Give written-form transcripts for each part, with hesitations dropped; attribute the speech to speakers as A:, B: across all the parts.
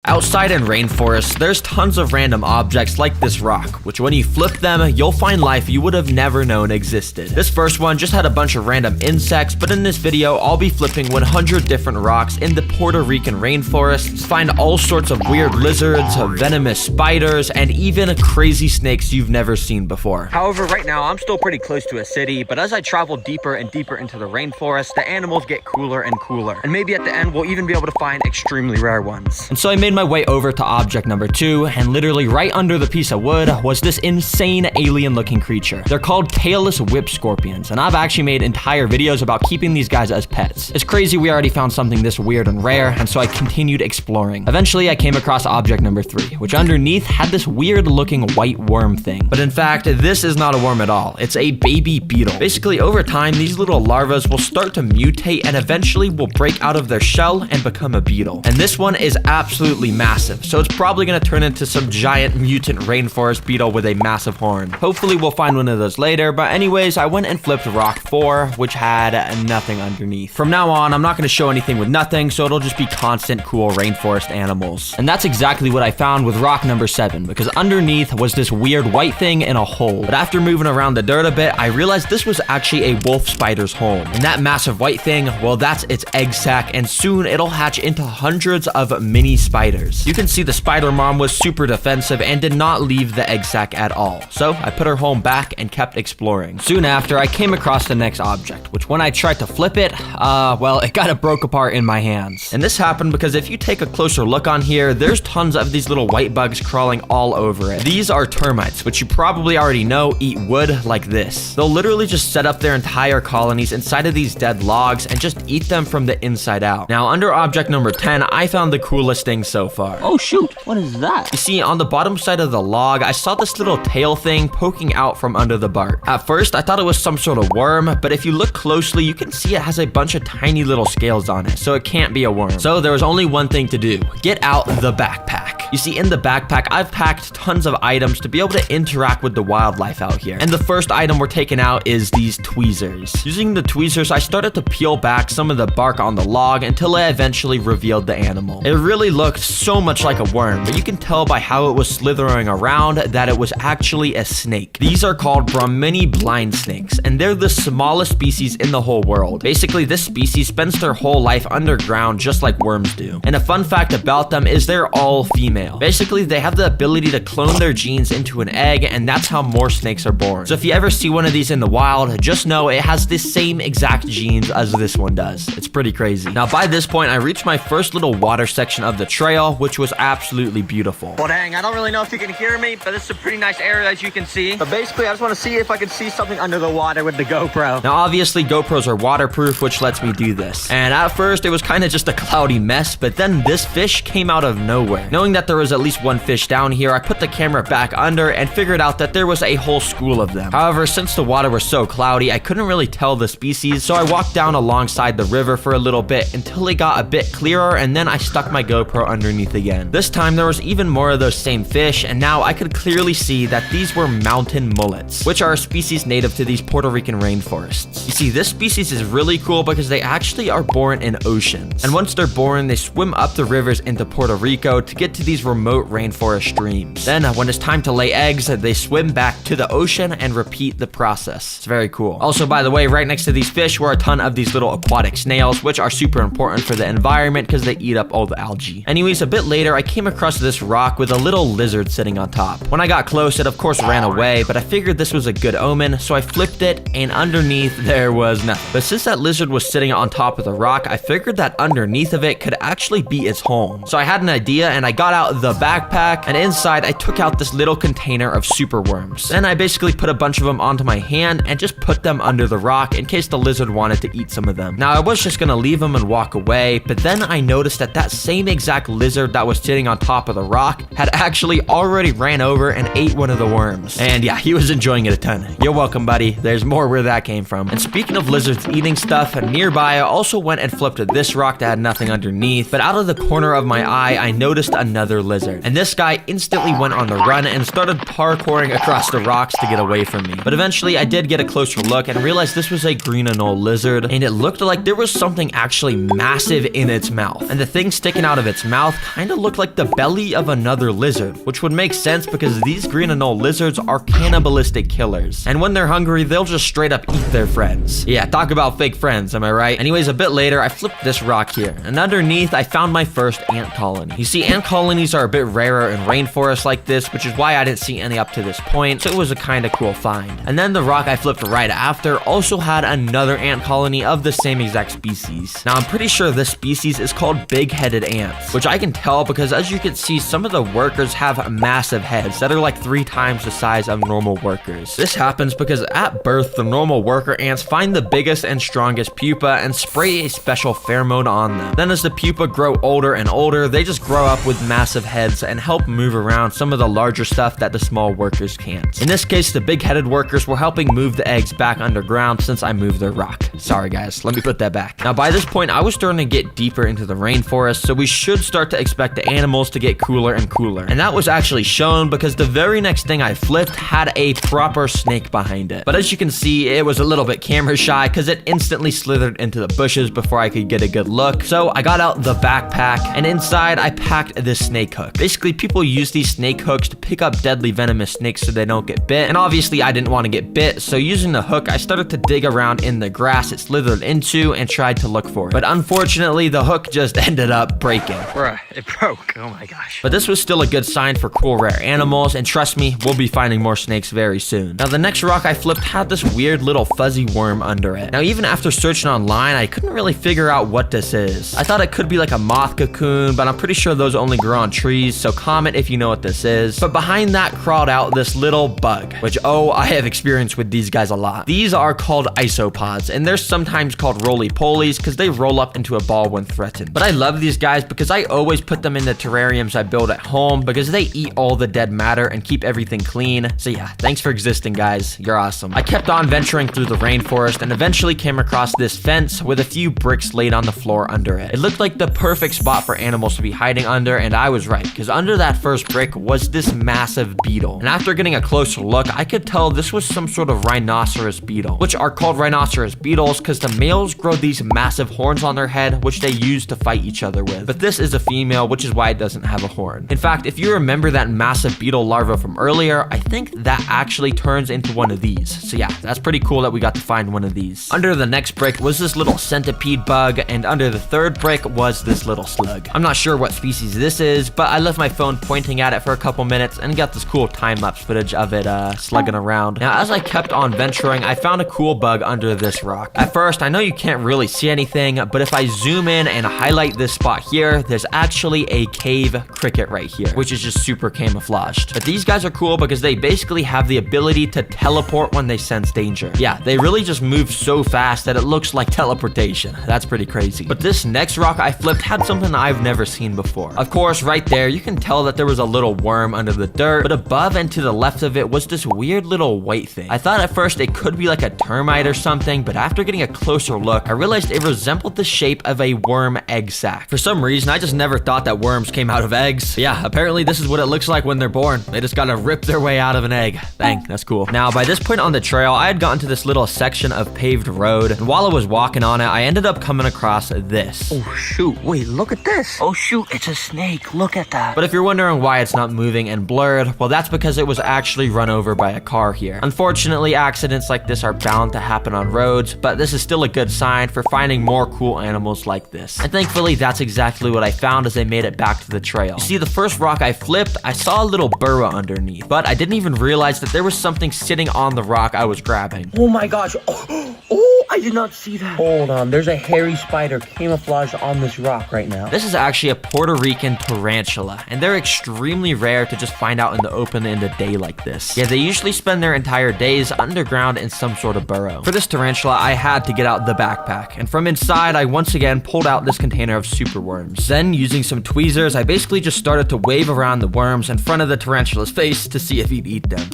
A: Outside in Rainforest, there's tons of random objects like this rock, which when you flip them, you'll find life you would have never known existed. This first one just had a bunch of random insects, but in this video, I'll be flipping 100 different rocks in the Puerto Rican rainforests, find all sorts of weird lizards, venomous spiders, and even crazy snakes you've never seen before. However, right now, I'm still pretty close to a city, but as I travel deeper and deeper into the rainforest, the animals get cooler and cooler. And maybe at the end, we'll even be able to find extremely rare ones. And so I made my way over to object number 2, and literally right under the piece of wood was this insane alien looking creature. They're called tailless whip scorpions, and I've actually made entire videos about keeping these guys as pets. It's crazy we already found something this weird and rare, and so I continued exploring. Eventually I came across object number 3, which underneath had this weird looking white worm thing. But in fact, this is not a worm at all. It's a baby beetle. Basically, over time, these little larvas will start to mutate and eventually will break out of their shell and become a beetle. And this one is absolutely massive, so it's probably gonna turn into some giant mutant rainforest beetle with a massive horn. Hopefully we'll find one of those later, but anyways, I went and flipped rock 4, which had nothing underneath. From now on, I'm not gonna show anything with nothing, so it'll just be constant cool rainforest animals. And that's exactly what I found with rock number 7, because underneath was this weird white thing in a hole. But after moving around the dirt a bit, I realized this was actually a wolf spider's home. And that massive white thing, well, that's its egg sac, and soon it'll hatch into hundreds of mini spiders. You can see the spider mom was super defensive and did not leave the egg sac at all. So I put her home back and kept exploring. Soon after, I came across the next object, which when I tried to flip it, well, it kind of broke apart in my hands. And this happened because if you take a closer look on here, there's tons of these little white bugs crawling all over it. These are termites, which you probably already know eat wood like this. They'll literally just set up their entire colonies inside of these dead logs and just eat them from the inside out. Now, under object number 10, I found the coolest thing so far.
B: Oh shoot, what is that?
A: You see, on the bottom side of the log, I saw this little tail thing poking out from under the bark. At first, I thought it was some sort of worm, but if you look closely, you can see it has a bunch of tiny little scales on it, so it can't be a worm. So there was only one thing to do: get out the backpack. You see, in the backpack, I've packed tons of items to be able to interact with the wildlife out here. And the first item we're taking out is these tweezers. Using the tweezers, I started to peel back some of the bark on the log until I eventually revealed the animal. It really looked so much like a worm, but you can tell by how it was slithering around that it was actually a snake. These are called Brahmini blind snakes, and they're the smallest species in the whole world. Basically, this species spends their whole life underground just like worms do. And a fun fact about them is they're all female. Basically, they have the ability to clone their genes into an egg, and that's how more snakes are born. So if you ever see one of these in the wild, just know it has the same exact genes as this one does. It's pretty crazy. Now, by this point, I reached my first little water section of the trail, which was absolutely beautiful. Well, dang, I don't really know if you can hear me, but this is a pretty nice area, as you can see. But basically, I just want to see if I can see something under the water with the GoPro. Now, obviously, GoPros are waterproof, which lets me do this. And at first, it was kind of just a cloudy mess, but then this fish came out of nowhere. Knowing that there was at least one fish down here, I put the camera back under and figured out that there was a whole school of them. However, since the water was so cloudy, I couldn't really tell the species, so I walked down alongside the river for a little bit until it got a bit clearer, and then I stuck my GoPro underneath again. This time, there was even more of those same fish, and now I could clearly see that these were mountain mullets, which are a species native to these Puerto Rican rainforests. You see, this species is really cool because they actually are born in oceans, and once they're born, they swim up the rivers into Puerto Rico to get to these remote rainforest streams. Then, when it's time to lay eggs, they swim back to the ocean and repeat the process. It's very cool. Also, by the way, right next to these fish were a ton of these little aquatic snails, which are super important for the environment because they eat up all the algae. Anyways, a bit later, I came across this rock with a little lizard sitting on top. When I got close, it of course ran away, but I figured this was a good omen, so I flipped it, and underneath there was nothing. But since that lizard was sitting on top of the rock, I figured that underneath of it could actually be its home. So I had an idea, and I got out the backpack, and inside I took out this little container of super worms. Then I basically put a bunch of them onto my hand and just put them under the rock in case the lizard wanted to eat some of them. Now, I was just gonna leave them and walk away, but then I noticed that that same exact lizard that was sitting on top of the rock had actually already ran over and ate one of the worms. And yeah, he was enjoying it a ton. You're welcome, buddy. There's more where that came from. And speaking of lizards eating stuff, nearby I also went and flipped this rock that had nothing underneath, but out of the corner of my eye, I noticed another another lizard. And this guy instantly went on the run and started parkouring across the rocks to get away from me. But eventually I did get a closer look and realized this was a green anole lizard, and it looked like there was something actually massive in its mouth. And the thing sticking out of its mouth kind of looked like the belly of another lizard, which would make sense because these green anole lizards are cannibalistic killers. And when they're hungry, they'll just straight up eat their friends. Yeah, talk about fake friends, am I right? Anyways, a bit later, I flipped this rock here, and underneath, I found my first ant colony. You see, ant colonies are a bit rarer in rainforests like this, which is why I didn't see any up to this point, so it was a kind of cool find. And then the rock I flipped right after also had another ant colony of the same exact species. Now, I'm pretty sure this species is called big-headed ants, which I can tell because as you can see, some of the workers have massive heads that are like 3 times the size of normal workers. This happens because at birth, the normal worker ants find the biggest and strongest pupa and spray a special pheromone on them. Then as the pupa grow older and older, they just grow up with massive heads and help move around some of the larger stuff that the small workers can't. In this case, the big-headed workers were helping move the eggs back underground since I moved their rock. Sorry guys, let me put that back. Now by this point, I was starting to get deeper into the rainforest, so we should start to expect the animals to get cooler and cooler. And that was actually shown because the very next thing I flipped had a proper snake behind it. But as you can see, it was a little bit camera shy because it instantly slithered into the bushes before I could get a good look. So I got out the backpack, and inside I packed this snake hook. Basically, people use these snake hooks to pick up deadly venomous snakes so they don't get bit. And obviously I didn't want to get bit, so using the hook, I started to dig around in the grass it slithered into and tried to look for it. But unfortunately, the hook just ended up breaking. Bruh, it broke. Oh my gosh. But this was still a good sign for cool rare animals, and trust me, we'll be finding more snakes very soon. Now the next rock I flipped had this weird little fuzzy worm under it. Now even after searching online, I couldn't really figure out what this is. I thought it could be like a moth cocoon, but I'm pretty sure those only grow on trees, so comment if you know what this is. But behind that crawled out this little bug, which, oh, I have experience with these guys a lot. These are called isopods, and they're sometimes called roly-polies because they roll up into a ball when threatened. But I love these guys because I always put them in the terrariums I build at home because they eat all the dead matter and keep everything clean. So yeah, thanks for existing, guys. You're awesome. I kept on venturing through the rainforest and eventually came across this fence with a few bricks laid on the floor under it. It looked like the perfect spot for animals to be hiding under, and I was right because under that first brick was this massive beetle. And after getting a closer look, I could tell this was some sort of rhinoceros beetle, which are called rhinoceros beetles because the males grow these massive horns on their head, which they use to fight each other with. But this is a female, which is why it doesn't have a horn. In fact, if you remember that massive beetle larva from earlier, I think that actually turns into one of these. So yeah, that's pretty cool that we got to find one of these. Under the next brick was this little centipede bug, and under the third brick was this little slug. I'm not sure what species this is, but I left my phone pointing at it for a couple minutes and got this cool time-lapse footage of it slugging around. Now, as I kept on venturing, I found a cool bug under this rock. At first, I know you can't really see anything, but if I zoom in and highlight this spot here, there's actually a cave cricket right here, which is just super camouflaged. But these guys are cool because they basically have the ability to teleport when they sense danger. Yeah, they really just move so fast that it looks like teleportation. That's pretty crazy. But this next rock I flipped had something I've never seen before. Of course, right there, you can tell that there was a little worm under the dirt, but above and to the left of it was this weird little white thing. I thought at first it could be like a termite or something, but after getting a closer look, I realized it resembled the shape of a worm egg sac. For some reason, I just never thought that worms came out of eggs. But yeah, apparently this is what it looks like when they're born. They just gotta rip their way out of an egg. Dang, that's cool. Now, by this point on the trail, I had gotten to this little section of paved road, and while I was walking on it, I ended up coming across this. Oh shoot, wait, look at this. Oh shoot, it's a snake. Look at that. But if you're wondering why it's not moving and blurred, well, that's because it was actually run over by a car here. Unfortunately, accidents like this are bound to happen on roads, but this is still a good sign for finding more cool animals like this. And thankfully, that's exactly what I found as I made it back to the trail. You see, the first rock I flipped, I saw a little burrow underneath, but I didn't even realize that there was something sitting on the rock I was grabbing. Oh my gosh. Oh, I did not see that. Hold on, there's a hairy spider camouflaged on this rock right now. This is actually a Puerto Rican tarantula, and they're extremely rare to just find out in the open in the day like this. Yeah, they usually spend their entire days underground in some sort of burrow. For this tarantula, I had to get out the backpack, and from inside, I once again pulled out this container of super worms. Then, using some tweezers, I basically just started to wave around the worms in front of the tarantula's face to see if he'd eat them.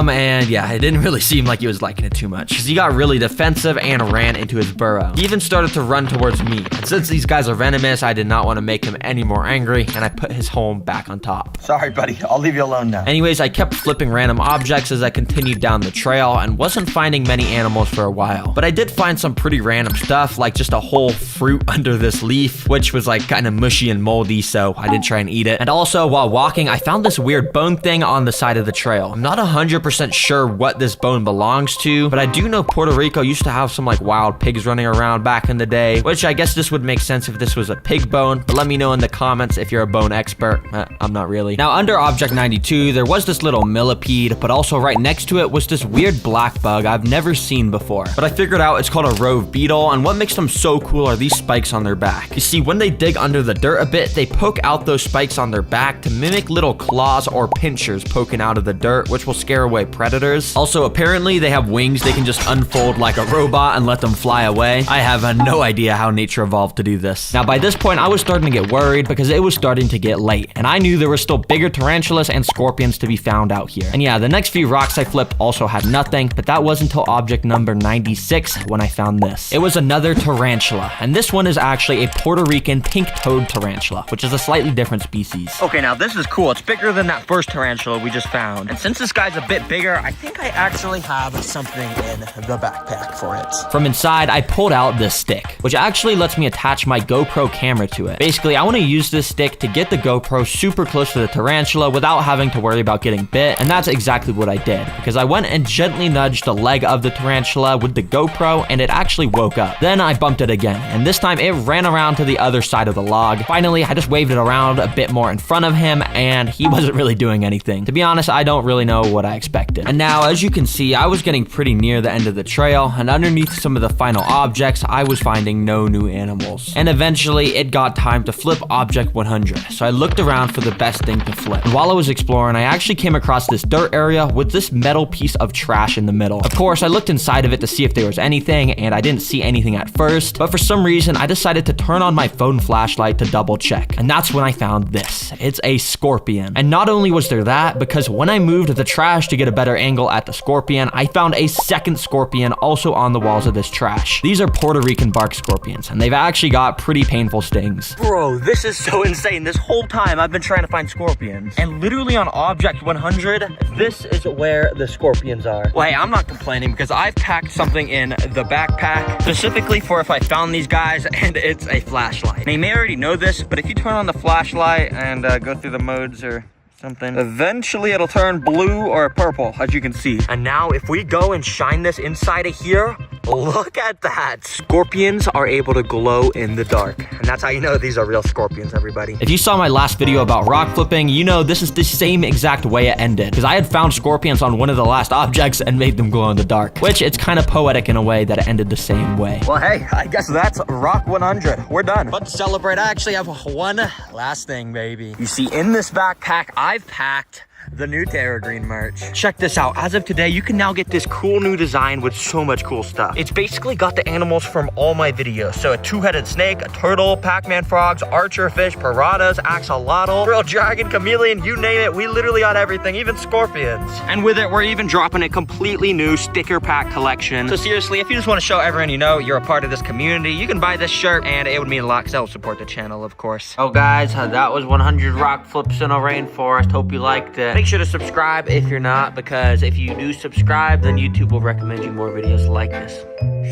A: And yeah, it didn't really seem like he was liking it too much, because he got really defensive and and ran into his burrow. He even started to run towards me. And since these guys are venomous, I did not want to make him any more angry, and I put his home back on top.
B: Sorry, buddy. I'll leave you alone now.
A: Anyways, I kept flipping random objects as I continued down the trail and wasn't finding many animals for a while. But I did find some pretty random stuff, like just a whole fruit under this leaf, which was like kind of mushy and moldy, so I didn't try and eat it. And also, while walking, I found this weird bone thing on the side of the trail. I'm not 100% sure what this bone belongs to, but I do know Puerto Rico used to have some like wild pigs running around back in the day, which I guess this would make sense if this was a pig bone, but let me know in the comments if you're a bone expert. I'm not really. Now, under Object 92, there was this little millipede, but also right next to it was this weird black bug I've never seen before. But I figured out it's called a rove beetle, and what makes them so cool are these spikes on their back. You see, when they dig under the dirt a bit, they poke out those spikes on their back to mimic little claws or pinchers poking out of the dirt, which will scare away predators. Also, apparently they have wings they can just unfold like a robot and let them fly away. I have no idea how nature evolved to do this. Now, by this point, I was starting to get worried because it was starting to get late, and I knew there were still bigger tarantulas and scorpions to be found out here. And yeah, the next few rocks I flipped also had nothing, but that was until object number 96 when I found this. It was another tarantula, and this one is actually a Puerto Rican pink-toed tarantula, which is a slightly different species.
B: Okay, now this is cool. It's bigger than that first tarantula we just found. And since this guy's a bit bigger, I think I actually have something in the backpack for it.
A: From inside, I pulled out this stick, which actually lets me attach my GoPro camera to it. Basically, I want to use this stick to get the GoPro super close to the tarantula without having to worry about getting bit, and that's exactly what I did, because I went and gently nudged the leg of the tarantula with the GoPro, and it actually woke up. Then I bumped it again, and this time it ran around to the other side of the log. Finally, I just waved it around a bit more in front of him, and he wasn't really doing anything. To be honest, I don't really know what I expected. And now, as you can see, I was getting pretty near the end of the trail, and underneath some of the final objects, I was finding no new animals. And eventually, it got time to flip object 100, so I looked around for the best thing to flip. And while I was exploring, I actually came across this dirt area with this metal piece of trash in the middle. Of course, I looked inside of it to see if there was anything, and I didn't see anything at first, but for some reason, I decided to turn on my phone flashlight to double check. And that's when I found this. It's a scorpion. And not only was there that, because when I moved the trash to get a better angle at the scorpion, I found a second scorpion also on the walls of this trash. These are Puerto Rican bark scorpions, and they've actually got pretty painful stings.
B: Bro, this is so insane. This whole time I've been trying to find scorpions, and literally on object 100, this is where the scorpions are. Well, hey, I'm not complaining because I've packed something in the backpack specifically for if I found these guys, and it's a flashlight. Now, you may already know this, but if you turn on the flashlight and go through the modes or something, eventually it'll turn blue or purple, as you can see. And now if we go and shine this inside of here, look at that. Scorpions are able to glow in the dark. And that's how you know these are real scorpions, everybody.
A: If you saw my last video about rock flipping, you know this is the same exact way it ended, because I had found scorpions on one of the last objects and made them glow in the dark, which it's kind of poetic in a way that it ended the same way.
B: Well, hey, I guess that's rock 100. We're done. But to celebrate, I actually have one last thing, baby. You see, in this backpack, I've packed the new Terra Green merch. Check this out. As of today, you can now get this cool new design with so much cool stuff. It's basically got the animals from all my videos. So a two-headed snake, a turtle, Pac-Man frogs, archer fish, piranhas, axolotl, real dragon, chameleon, you name it. We literally got everything, even scorpions. And with it, we're even dropping a completely new sticker pack collection. So seriously, if you just want to show everyone you know you're a part of this community, you can buy this shirt, and it would mean a lot because that will support the channel, of course. Oh, guys, that was 100 rock flips in a rainforest. Hope you liked it. Make sure to subscribe if you're not, because if you do subscribe, then YouTube will recommend you more videos like this.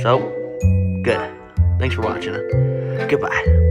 B: So, good. Thanks for watching. Goodbye.